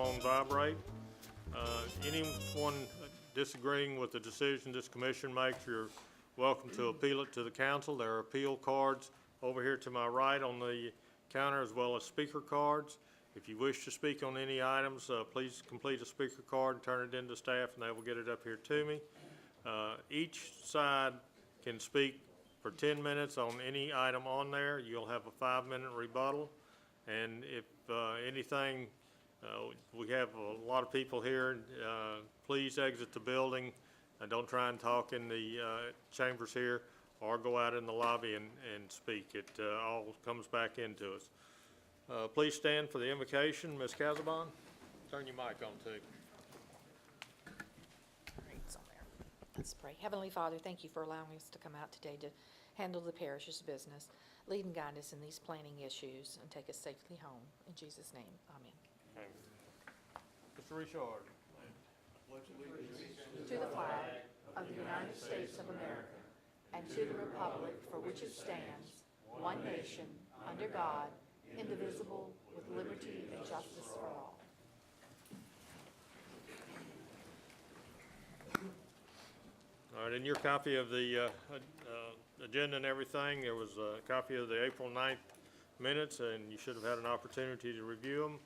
on vibrate. Anyone disagreeing with the decision this commission makes, you're welcome to appeal it to the council. There are appeal cards over here to my right on the counter, as well as speaker cards. If you wish to speak on any items, please complete a speaker card and turn it in to staff, and they will get it up here to me. Each side can speak for 10 minutes on any item on there. You'll have a 5-minute rebuttal. And if anything, we have a lot of people here. Please exit the building and don't try and talk in the chambers here, or go out in the lobby and speak. It all comes back into us. Please stand for the invocation. Ms. Casabon, turn your mic on too. It's on there. Let's pray. Heavenly Father, thank you for allowing us to come out today to handle the parish's business. Lead and guide us in these planning issues and take us safely home. In Jesus' name, amen. Amen. Mr. Richard. To the flag of the United States of America and to the republic for which it stands, one nation, under God, indivisible, with liberty and justice for all. All right, in your copy of the agenda and everything, there was a copy of the April 9th minutes, and you should have had an opportunity to review them.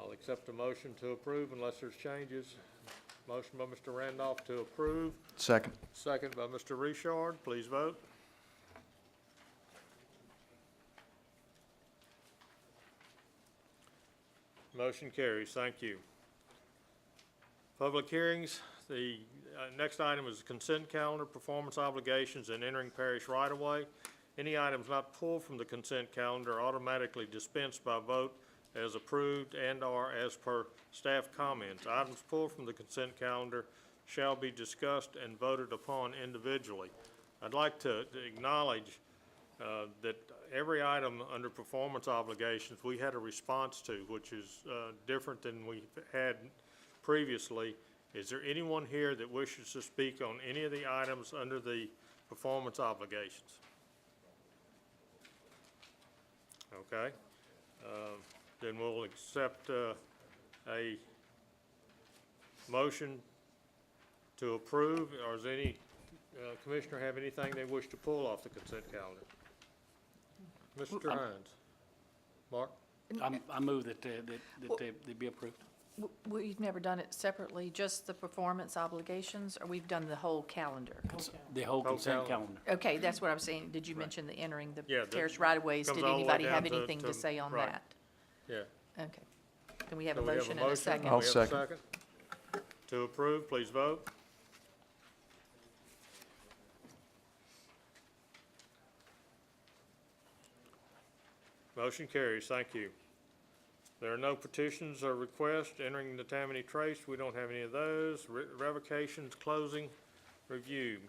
I'll accept a motion to approve unless there's changes. Motion by Mr. Randolph to approve. Second. Second by Mr. Richard. Please vote. Motion carries. Thank you. Public hearings. The next item is consent calendar, performance obligations, and entering parish right-of-way. Any items not pulled from the consent calendar are automatically dispensed by vote as approved and/or as per staff comments. Items pulled from the consent calendar shall be discussed and voted upon individually. I'd like to acknowledge that every item under performance obligations we had a response to, which is different than we had previously. Is there anyone here that wishes to speak on any of the items under the performance obligations? Okay. Then we'll accept a motion to approve. Or does any commissioner have anything they wish to pull off the consent calendar? Mr. Hines. Mark? I move that they be approved. We've never done it separately, just the performance obligations, or we've done the whole calendar? The whole consent calendar. Okay, that's what I was saying. Did you mention the entering the Yeah, parish right-of-ways? comes Did all the way anybody down have to- anything to say on right. that? Yeah. Okay. Can we have So a we have motion and a second? I'll We have a second. To approve, please vote. Motion carries. Thank you. There are no petitions or requests entering the Tammany Trace. We don't have any of those. Revocations, closing, review.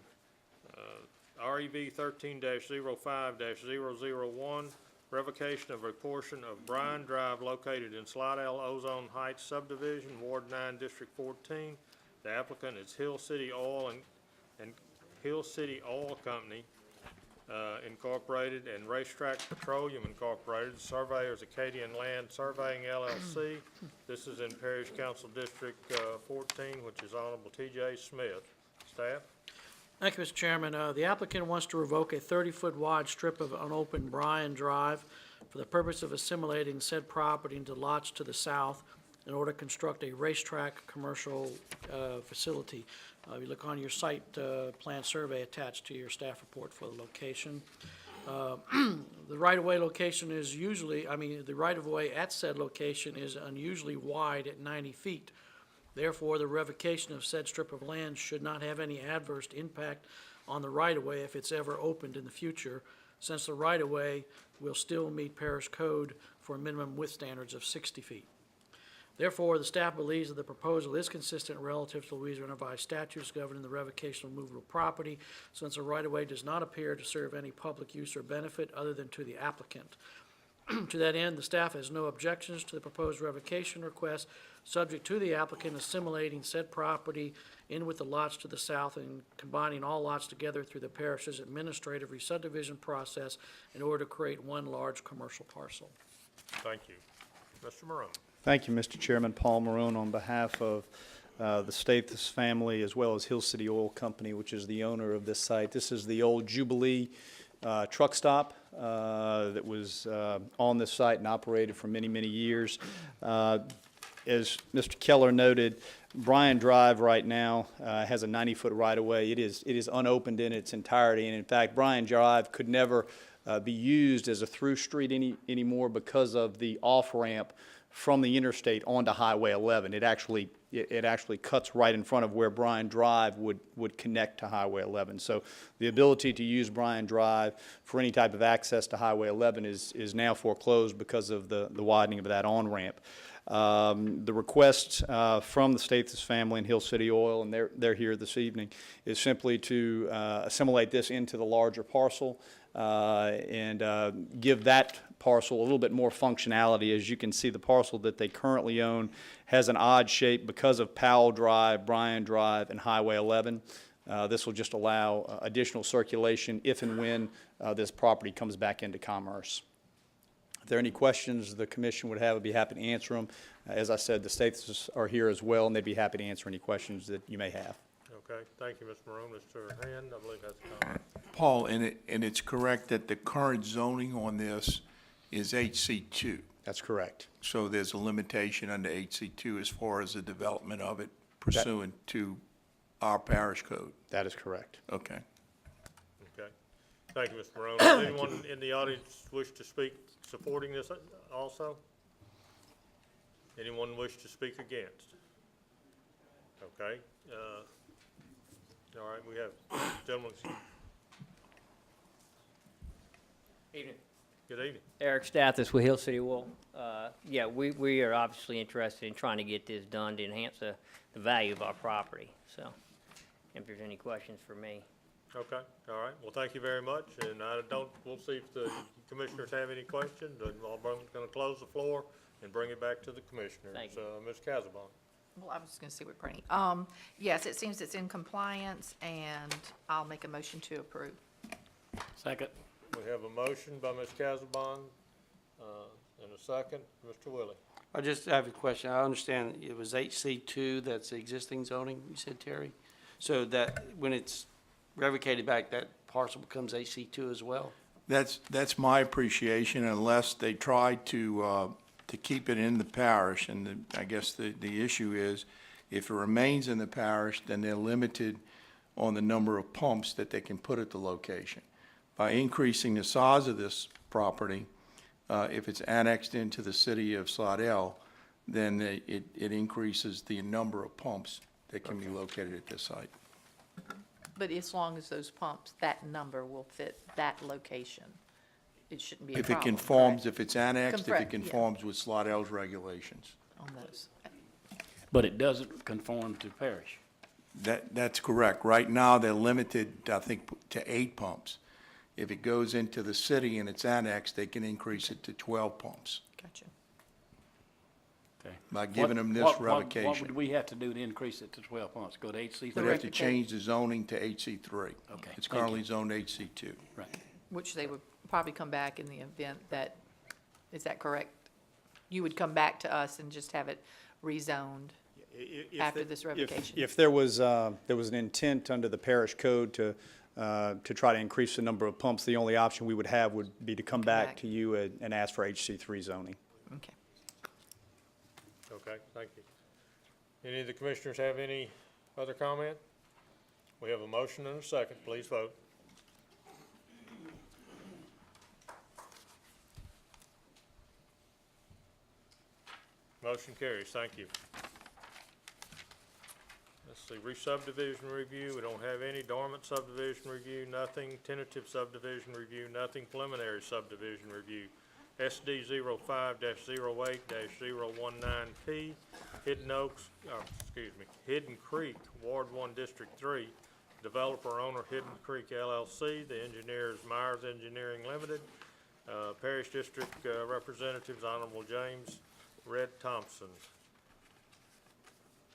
REV 13-05-001, revocation of a portion of Bryan Drive located in Slidell Ozone Heights subdivision, Ward 9, District 14. The applicant is Hill City Oil and Hill City Oil Company Incorporated and Racetrack Petroleum Incorporated. The surveyor is Acadian Land Surveying LLC. This is in Parish Council District 14, which is Honorable T.J. Smith. Staff? Thank you, Mr. Chairman. The applicant wants to revoke a 30-foot wide strip of unopened Bryan Drive for the purpose of assimilating said property into lots to the south in order to construct a racetrack commercial facility. If you look on your site plan survey attached to your staff report for the location. The right-of-way location is usually, the right-of-way at said location is unusually wide at 90 feet. Therefore, the revocation of said strip of land should not have any adverse impact on the right-of-way if it's ever opened in the future, since the right-of-way will still meet parish code for minimum width standards of 60 feet. Therefore, the staff believes that the proposal is consistent relative to Louisiana revised statutes governing the revocation of movable property, since the right-of-way does not appear to serve any public use or benefit other than to the applicant. To that end, the staff has no objections to the proposed revocation request, subject to the applicant assimilating said property in with the lots to the south and combining all lots together through the parish's administrative re-subdivision process in order to create one large commercial parcel. Thank you. Mr. Morone. Thank you, Mr. Chairman. Paul Marone on behalf of the Stathis family as well as Hill City Oil Company, which is the owner of this site. This is the old Jubilee truck stop that was on this site and operated for many, many years. As Mr. Keller noted, Bryan Drive right now has a 90-foot right-of-way. It is unopened in its entirety, and in fact, Bryan Drive could never be used as a through street anymore because of the off-ramp from the interstate onto Highway 11. It actually cuts right in front of where Bryan Drive would connect to Highway 11. So the ability to use Bryan Drive for any type of access to Highway 11 is now foreclosed because of the widening of that on-ramp. The request from the Stathis family and Hill City Oil, and they're here this evening, is simply to assimilate this into the larger parcel and give that parcel a little bit more functionality. As you can see, the parcel that they currently own has an odd shape because of Powell Drive, Bryan Drive, and Highway 11. This will just allow additional circulation if and when this property comes back into commerce. If there are any questions the commission would have, I'd be happy to answer them. As I said, the Stathis are here as well, and they'd be happy to answer any questions that you may have. Okay, thank you, Mr. Marone. Mr. Hand, I believe that's a comment. Paul, and it's correct that the current zoning on this is HC2. That's correct. So there's a limitation under HC2 as far as the development of it pursuant to our parish code. That is correct. Okay. Okay. Thank you, Mr. Marone. Does anyone in the audience wish to speak supporting this also? Anyone wish to speak against? Okay. All right, we have gentlemen. Evening. Good evening. Eric Stathis with Hill City Wool. Yeah, we are obviously interested in trying to get this done to enhance the value of our property. So if there's any questions for me. Okay, all right. Well, thank you very much, and we'll see if the commissioners have any questions, and I'm going to close the floor and bring it back to the commissioners. Thank you. Ms. Casabon. Well, I was just going to see what Bernie, yes, it seems it's in compliance, and I'll make a motion to approve. Second. We have a motion by Ms. Casabon, and a second, Mr. Willie. I just have a question. I understand it was HC2, that's the existing zoning, you said, Terry? So that when it's revocated back, that parcel becomes HC2 as well? That's my appreciation, unless they try to keep it in the parish. And I guess the issue is, if it remains in the parish, then they're limited on the number of pumps that they can put at the location. By increasing the size of this property, if it's annexed into the city of Slidell, then it increases the number of pumps that can be located at this site. But as long as those pumps, that number will fit that location, it shouldn't be a If problem. it conforms, correct? if it's annexed, if it Correct, yeah. conforms with Slidell's regulations. On those. But it doesn't conform to parish. That's correct. Right now, they're limited, I think, to 8 pumps. If it goes into the city and it's annexed, they can increase it to 12 pumps Gotcha. Okay. by giving them this What revocation. would we have to do to increase it to 12 months? Go to HC3? We'd have to change the zoning to HC3. Okay, It's thank you. currently zoned HC2. Right. Which they would probably come back in the event that, is that correct? You would come back to us and just have it rezoned after this revocation? If there was an intent under the parish code to try to increase the number of pumps, the only option we would have would be to come back to you and ask for HC3 zoning. Okay. Okay, thank you. Any of the commissioners have any other comment? We have a motion and a second. Please vote. Motion carries. Thank you. Let's see, re-subdivision review, we don't have any. Dormant subdivision review, nothing. Tentative subdivision review, nothing. Preliminary subdivision review. SD 05-08-019P, Hidden Creek, Ward 1, District 3. Developer owner, Hidden Creek LLC. The engineer is Myers Engineering Limited. Parish District Representatives, Honorable James Red Thompson.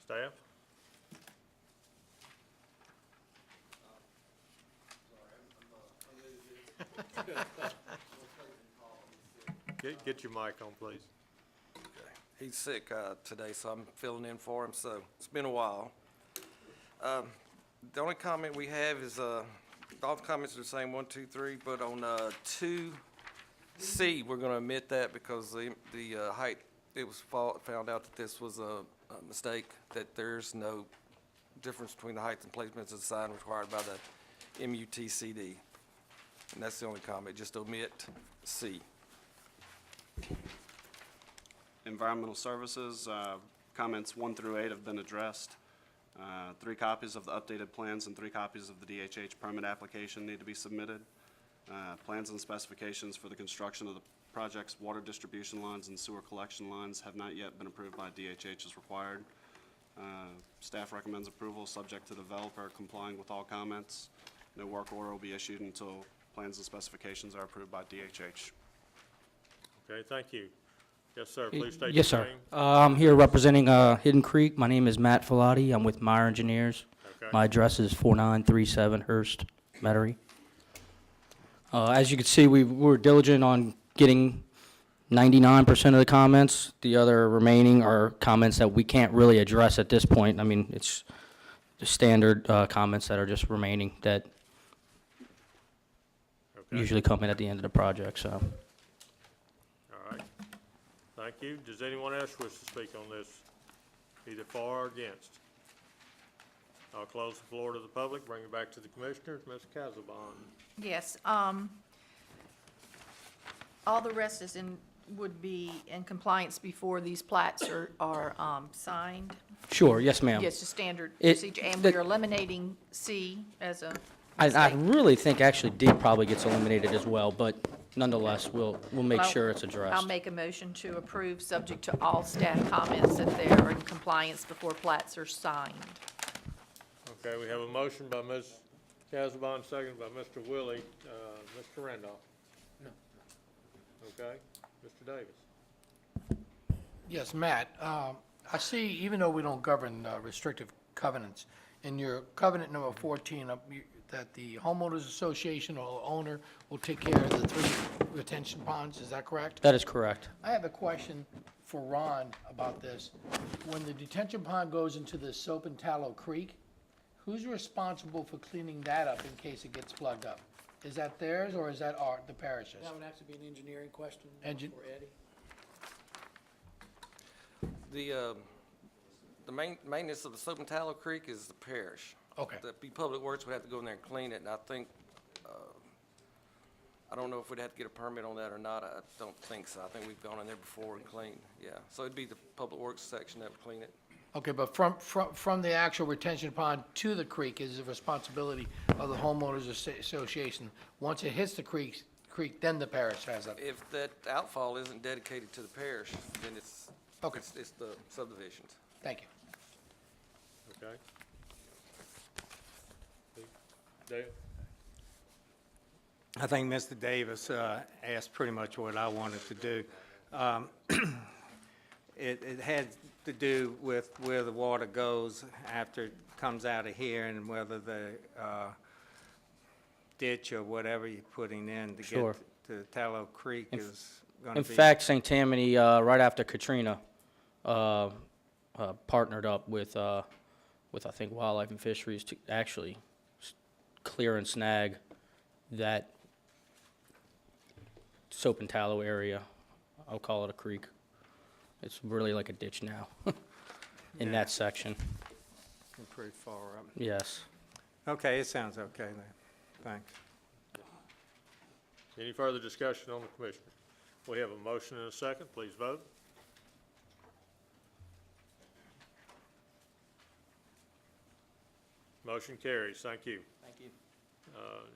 Staff? Get your mic on, please. He's sick today, so I'm filling in for him, so it's been a while. The only comment we have is, all the comments are the same, 1, 2, 3, but on 2C, we're going to omit that because the height, it was found out that this was a mistake, that there's no difference between the height and placements of the sign required by the MUTCD. And that's the only comment, just omit C. Environmental Services, comments 1 through 8 have been addressed. 3 copies of the updated plans and 3 copies of the DHH permit application need to be submitted. Plans and specifications for the construction of the project's water distribution lines and sewer collection lines have not yet been approved by DHH as required. Staff recommends approval subject to developer complying with all comments. No work order will be issued until plans and specifications are approved by DHH. Okay, thank you. Yes, sir, please state your name. Yes, sir. I'm here representing Hidden Creek. My name is Matt Filati. I'm with Meyer Engineers. Okay. My address is 4937 Hurst, Metairie. As you can see, we were diligent on getting 99% of the comments. The other remaining are comments that we can't really address at this point. I mean, it's the standard comments that are just remaining that Okay. usually come in at the end of the project, so. All right. Thank you. Does anyone else wish to speak on this, either for or against? I'll close the floor to the public, bring it back to the commissioners. Ms. Casabon. Yes, all the rest is would be in compliance before these plats are signed? Sure, yes, ma'am. Yes, the standard It- procedure, and the- we're eliminating C as a I mistake. really think actually D probably gets eliminated as well, but nonetheless, we'll make Well, sure it's addressed. I'll make a motion to approve, subject to all staff comments that they're in compliance before plats are signed. Okay, we have a motion by Ms. Casabon, second by Mr. Willie. Mr. Randolph? No. Okay, Mr. Davis? Yes, Matt, I see, even though we don't govern restrictive covenants, in your covenant number 14, that the homeowners association or owner will take care of the 3 retention ponds, is that correct? That is correct. I have a question for Ron about this. When the detention pond goes into the Soap and Tallow Creek, who's responsible for cleaning that up in case it gets plugged up? Is that theirs, or is that the parish's? That would have to be an engineering question for Engin- Eddie. The maintenance of the Soap and Tallow Creek is the parish. Okay. The Public Works would have to go in there and clean it, and I think, I don't know if we'd have to get a permit on that or not. I don't think so. I think we've gone in there before and cleaned, yeah. So it'd be the Public Works section that would clean it. Okay, but from the actual retention pond to the creek is the responsibility of the homeowners association. Once it hits the creek, then the parish has it. If that outfall isn't dedicated to the parish, then it's, Okay. it's the subdivisions. Thank you. Okay. Dave? I think Mr. Davis asked pretty much what I wanted to do. It had to do with where the water goes after it comes out of here and whether the ditch or whatever you're putting in to Sure. get to Tallow Creek is going to In be. fact, St. Tammany, right after Katrina, partnered up with I think Wildlife and Fisheries to actually clear and snag that Soap and Tallow area. I'll call it a creek. It's really like a ditch now in Yeah. that section. Pretty far up. Yes. Okay, it sounds okay then. Thanks. Any further discussion on the commissioner? We have a motion and a second. Please vote. Motion carries. Thank you. Thank you.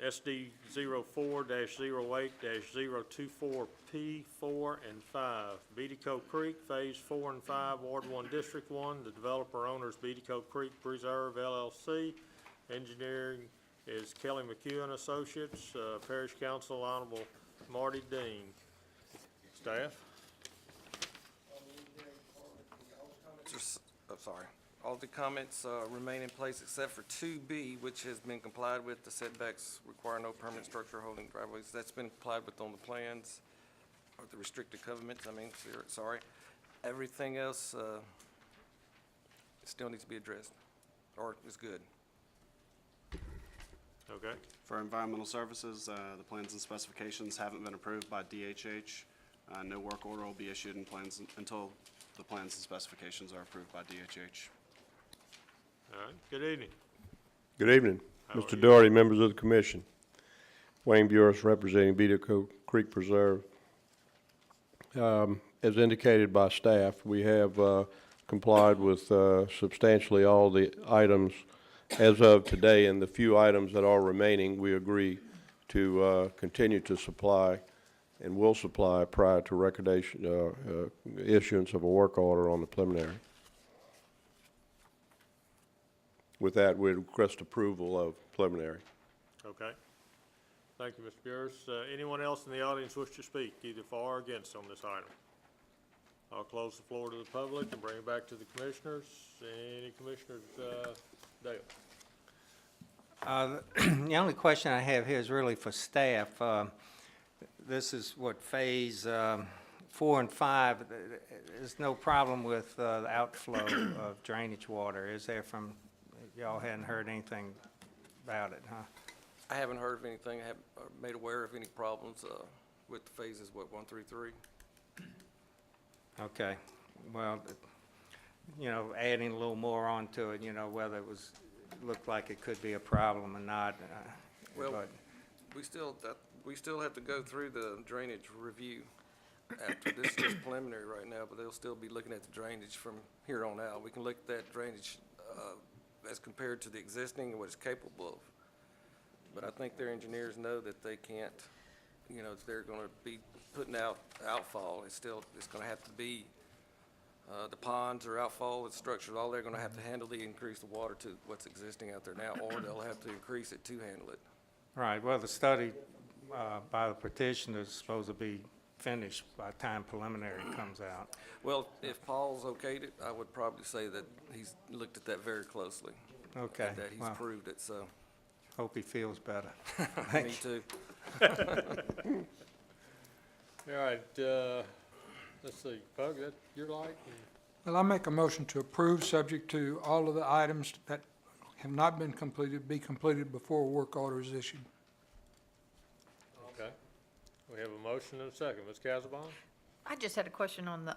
SD 04-08-024P 4 and 5, Beatico Creek, Phase 4 and 5, Ward 1, District 1. The developer owner is Beatico Creek Preserve LLC. Engineering is Kelly McHugh Associates. Parish Council, Honorable Marty Dean. Staff? Sorry. All the comments remain in place except for 2B, which has been complied with. The setbacks require no permanent structure holding driveways. That's been complied with on the plans, or the restricted covenants, sorry. Everything else, still needs to be addressed, or is good. Okay, For environmental services, the plans and specifications haven't been approved by DHH. No work order will be issued until the plans and specifications are approved by DHH. all right, good evening. Good evening, How are Mr. you? Doherty, members of the commission. Wayne Burris representing Beetle Creek Preserve. As indicated by staff, we have complied with substantially all the items as of today, and the few items that are remaining, we agree to continue to supply and will supply prior to recordation, issuance of a work order on the preliminary. With that, we request approval of preliminary. Okay. Thank you, Mr. Burris. Anyone else in the audience wish to speak, either for or against on this item? I'll close the floor to the public and bring it back to the commissioners. Any commissioners, Dale? The only question I have here is really for staff. This is what phase 4 and 5. There's no problem with the outflow of drainage water, is there? From y'all hadn't heard anything about it, huh? I haven't heard of anything, I haven't made aware of any problems with the phases, 1 through 3. Okay, well, you know, adding a little more onto it, you know, whether it looked like it could be a problem or not. Well, but- we still have to go through the drainage review after this is just preliminary right now, but they'll still be looking at the drainage from here on out. We can look at that drainage as compared to the existing and what it's capable of. But I think their engineers know that they can't, you know, if they're gonna be putting out outfall, it's gonna have to be, the ponds or outfall, it's structures, all they're gonna have to handle the increase the water to what's existing out there now, or they'll have to increase it to handle it. Right, well, the study by the petitioner is supposed to be finished by the time preliminary comes out. Well, if Paul's okayed it, I would probably say that he's looked at that very closely. Okay, and that he's well. approved it, so, Hope he feels better. me too. All right, let's see, Pug, that your light? Well, I make a motion to approve, subject to all of the items that have not been completed, be completed before a work order is issued. Okay. We have a motion and a second. Ms. Casabon? I just had a question on the,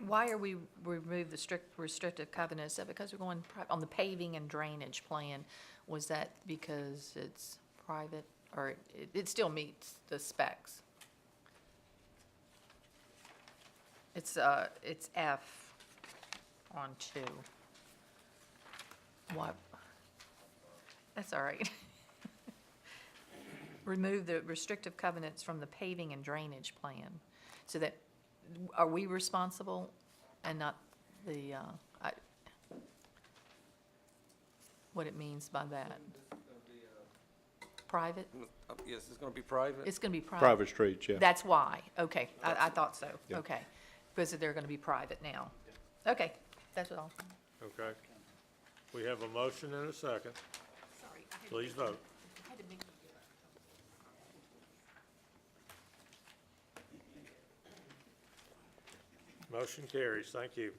why are we remove the restrictive covenants? Is that because we're going on the paving and drainage plan? Was that because it's private, or it still meets the specs? It's F on 2. What? That's all right. Remove the restrictive covenants from the paving and drainage plan, so that, are we responsible and not the, what it means by that? Private? Yes, it's gonna be private. It's gonna be private? Private streets, yeah. That's why, okay, I thought so, Yeah. okay. Because they're gonna be private now. Okay, that's all. Okay. We have a motion and a second. Sorry. Please vote. Motion carries. Thank you.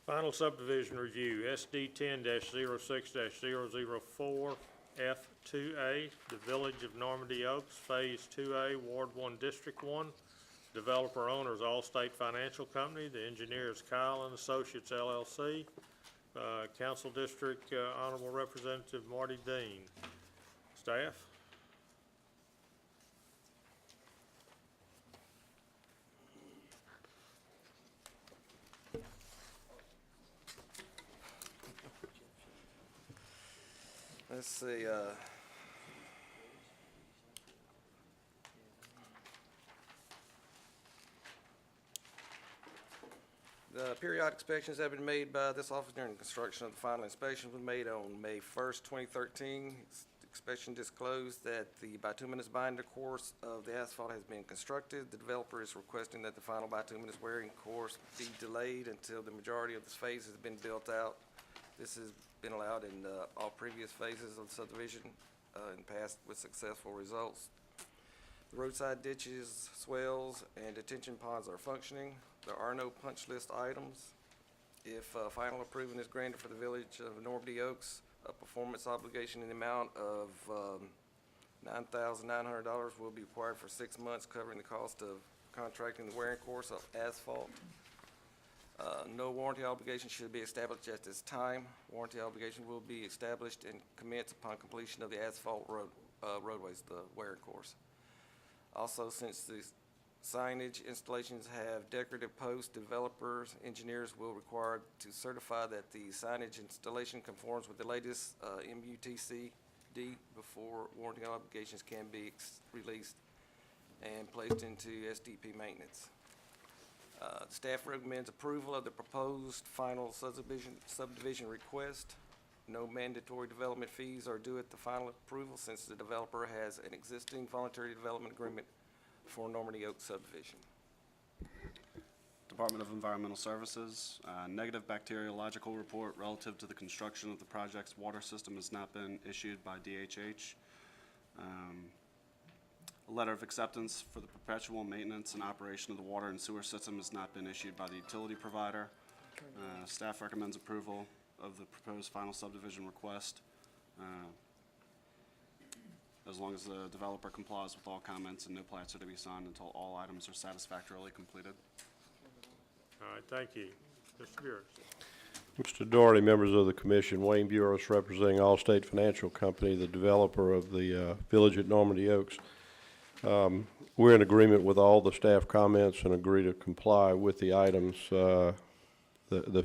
Final subdivision review, SD 10-06-004, F2A, the Village of Normandy Oaks, Phase 2A, Ward 1, District 1. Developer owner is Allstate Financial Company. The engineer is Kyle and Associates LLC. Council District Honorable Representative Marty Dean. Staff? Let's see, the periodic inspections have been made by this office during construction of the final inspection was made on May 1st, 2013. Inspection disclosed that the bituminous binder course of the asphalt has been constructed. The developer is requesting that the final bituminous wearing course be delayed until the majority of this phase has been built out. This has been allowed in all previous phases of the subdivision in past with successful results. Roadside ditches, swells, and detention ponds are functioning. There are no punch list items. If final approval is granted for the village of Normandy Oaks, a performance obligation in the amount of $9,900 will be required for 6 months, covering the cost of contracting the wearing course of asphalt. No warranty obligation should be established at this time. Warranty obligation will be established and commence upon completion of the asphalt roadways, the wearing course. Also, since the signage installations have decorative posts, developers, engineers will require to certify that the signage installation conforms with the latest MUTCD before warranty obligations can be released and placed into SDP maintenance. Staff recommends approval of the proposed final subdivision request. No mandatory development fees are due at the final approval since the developer has an existing voluntary development agreement for Normandy Oaks subdivision. Department of Environmental Services, negative bacteriological report relative to the construction of the project's water system has not been issued by DHH. A letter of acceptance for the perpetual maintenance and operation of the water and sewer system has not been issued by the utility provider. Staff recommends approval of the proposed final subdivision request, as long as the developer complies with all comments and no plats are to be signed until all items are satisfactorily completed. All right, thank you. Mr. Burris. Mr. Doherty, members of the commission, Wayne Burris representing Allstate Financial Company, the developer of the village at Normandy Oaks. We're in agreement with all the staff comments and agree to comply with the items, the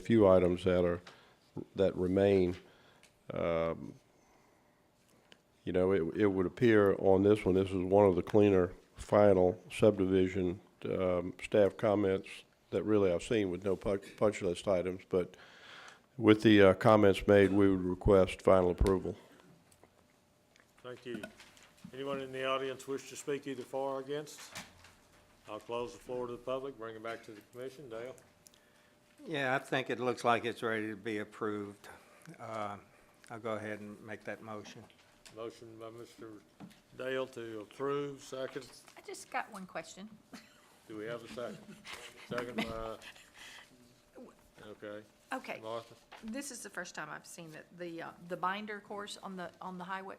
few items that remain. You know, it would appear on this one, this is one of the cleaner final subdivision staff comments that really I've seen with no punch list items, but with the comments made, we would request final approval. Thank you. Anyone in the audience wish to speak either for or against? I'll close the floor to the public, bring it back to the commission. Dale? Yeah, I think it looks like it's ready to be approved. I'll go ahead and make that motion. Motion by Mr. Dale to approve, second. I just got one question. Do we have a second? Second by, okay. Okay, Martha? this is the first time I've seen that, the binder course on the highway.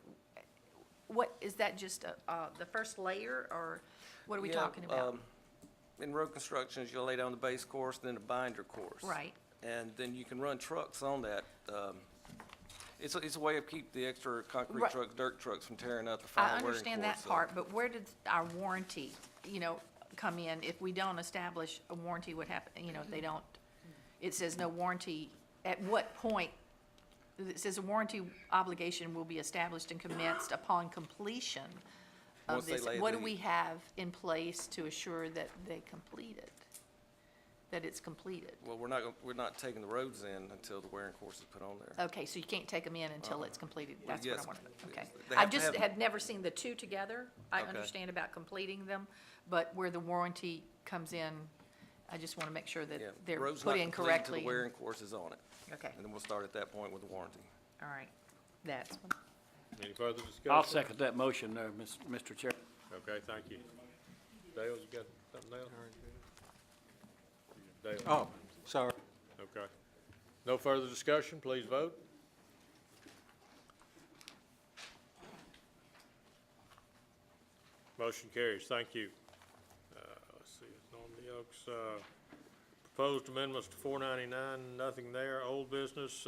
What, is that just the first layer, or what are we talking about? In road constructions, you'll lay down the base course, then a binder course. Right. And then you can run trucks on that. It's a way of keep the extra concrete Right. trucks, dirt trucks from tearing up the I final wearing course. understand that part, but where did our warranty, come in? If we don't establish a warranty, what happen, they don't, it says no warranty, at what point? It says a warranty obligation will be established and commenced upon completion Once of they this. lay What do the- we have in place to assure that they complete it? That it's completed? Well, we're not taking the roads in until the wearing course is put on there. Okay, so you can't take them in until it's completed? Well, That's what I yes, wanted, okay. they I have to just have- had never seen the two together. I Okay. understand about completing them, but where the warranty comes in, I just want to make sure Yeah, that they're road's put not in complete correctly. until the wearing course is on it. Okay, And then we'll start at that point with the warranty. all right. That's, Any further discussion? I'll second that motion there, Mr. Chair. Okay, thank you. Dale, you got something else? Dale? Oh, sorry. Okay. No further discussion, please vote. Motion carries, thank you. Let's see, it's Normandy Oaks, proposed amendments to 499, nothing there. Old business,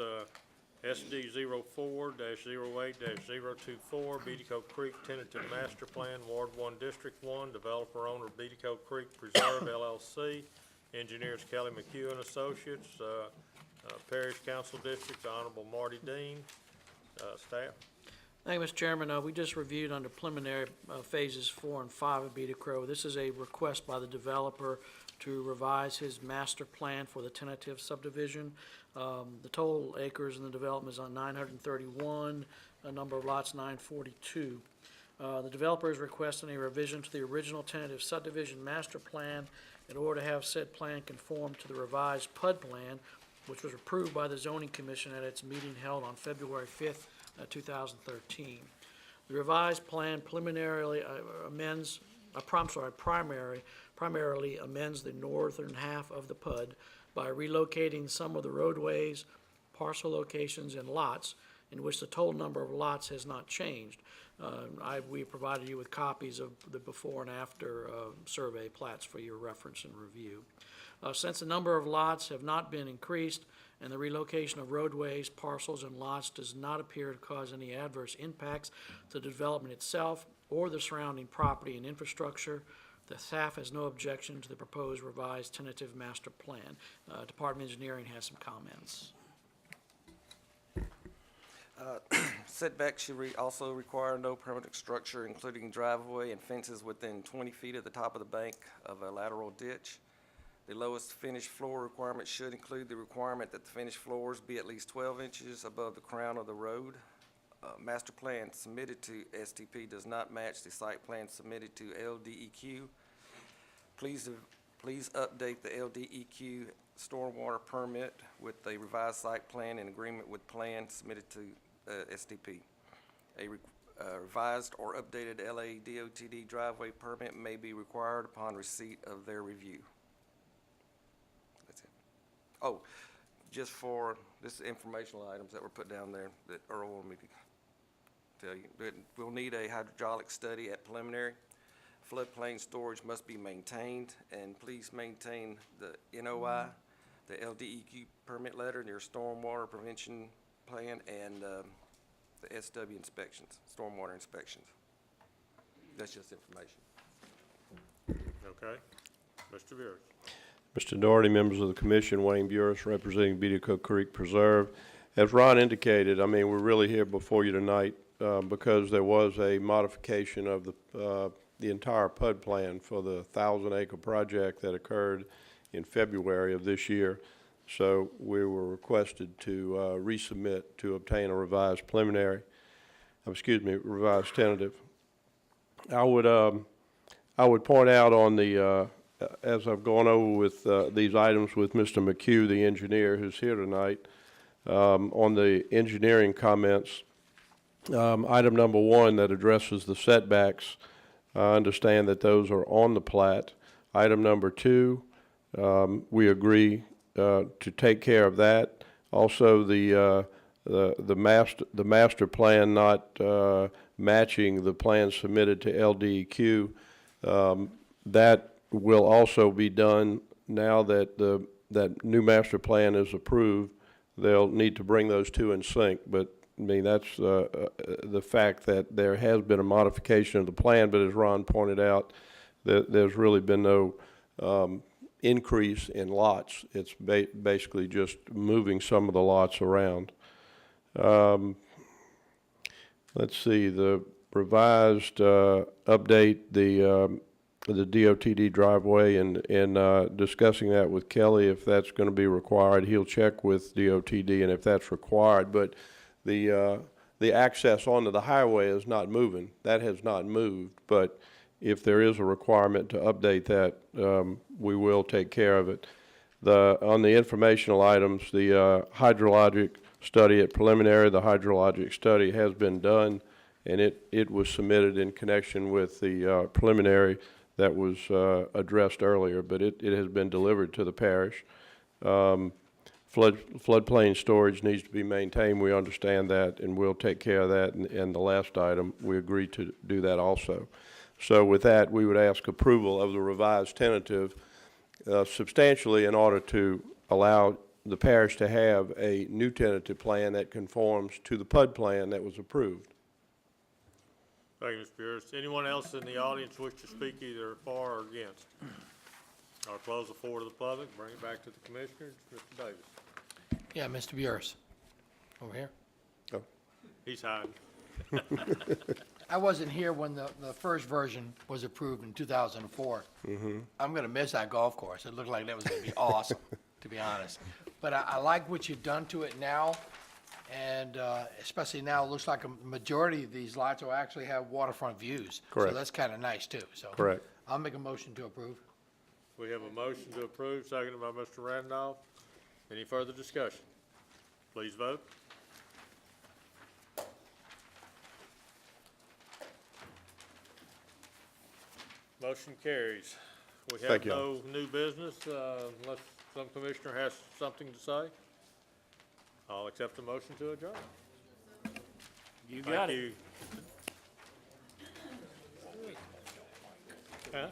SD 04-08-024, Beatico Creek Tentative Master Plan, Ward 1, District 1, developer owner Beatico Creek Preserve LLC, engineers Kelly McHugh and Associates, Parish Council Districts, Honorable Marty Dean, staff. Thank you, Mr. Chairman. We just reviewed under preliminary phases 4 and 5 of Beatico. This is a request by the developer to revise his master plan for the tentative subdivision. The total acres in the development is on 931, a number of lots 942. The developer is requesting a revision to the original tentative subdivision master plan in order to have said plan conform to the revised PUD plan, which was approved by the Zoning Commission at its meeting held on February 5th, 2013. The revised plan preliminarily amends primarily amends the northern half of the PUD by relocating some of the roadways, parcel locations, and lots in which the total number of lots has not changed. We provided you with copies of the before and after survey plats for your reference and review. Since the number of lots have not been increased and the relocation of roadways, parcels, and lots does not appear to cause any adverse impacts to the development itself or the surrounding property and infrastructure, the staff has no objection to the proposed revised tentative master plan. Department of Engineering has some comments. Setbacks should also require no permanent structure, including driveway and fences within 20 feet of the top of the bank of a lateral ditch. The lowest finished floor requirement should include the requirement that the finished floors be at least 12 inches above the crown of the road. Master plan submitted to STP does not match the site plan submitted to LDEQ. Please update the LDEQ stormwater permit with a revised site plan in agreement with plan submitted to STP. A revised or updated LA DOTD driveway permit may be required upon receipt of their review. That's it. Oh, just for this informational items that were put down there that Earl wanted me to tell you. We'll need a hydraulic study at preliminary. Floodplain storage must be maintained, and please maintain the NOI, the LDEQ permit letter, and your stormwater prevention plan, and the SW inspections, stormwater inspections. That's just information. Okay. Mr. Beers. Mr. Doherty, members of the commission, Wayne Burris representing Beatico Creek Preserve. As Ron indicated, I mean, we're really here before you tonight because there was a modification of the entire PUD plan for the 1,000-acre project that occurred in February of this year. So we were requested to resubmit to obtain a revised revised tentative. I would point out on the, as I've gone over with these items with Mr. McHugh, the engineer who's here tonight, on the engineering comments, item number 1 that addresses the setbacks, I understand that those are on the plat. Item number 2, we agree to take care of that. Also, the master plan not matching the plan submitted to LDEQ, that will also be done now that that new master plan is approved. They'll need to bring those two in sync, but I mean, that's the fact that there has been a modification of the plan, but as Ron pointed out, there's really been no increase in lots. It's basically just moving some of the lots around. Let's see, the revised update, the DOTD driveway, and discussing that with Kelly, if that's going to be required, he'll check with DOTD, and if that's required, but the access onto the highway is not moving. That has not moved, but if there is a requirement to update that, we will take care of it. On the informational items, the hydrologic study at preliminary, the hydrologic study has been done, and it was submitted in connection with the preliminary that was addressed earlier, but it has been delivered to the parish. Floodplain storage needs to be maintained. We understand that, and we'll take care of that. And the last item, we agreed to do that also. So with that, we would ask approval of the revised tentative substantially in order to allow the parish to have a new tentative plan that conforms to the PUD plan that was approved. Thank you, Mr. Pierce. Anyone else in the audience wish to speak either for or against? I'll close the floor to the public, bring it back to the commissioners. Mr. Davis. Yeah, Mr. Burris. Over here. Oh. He's hiding. I wasn't here when the first version was approved in 2004. I'm going to miss that golf course. It looked like that was going to be awesome, to be honest. But I like what you've done to it now, and especially now, it looks like a majority of these lots will actually have waterfront views. Correct. So that's kind of nice, too. So Correct. I'll make a motion to approve. We have a motion to approve, seconded by Mr. Randolph. Any further discussion? Please vote. Motion carries. We have Thank you. no new business, unless some commissioner has something to say. I'll accept the motion to adjourn. You got it. Thank you. Huh?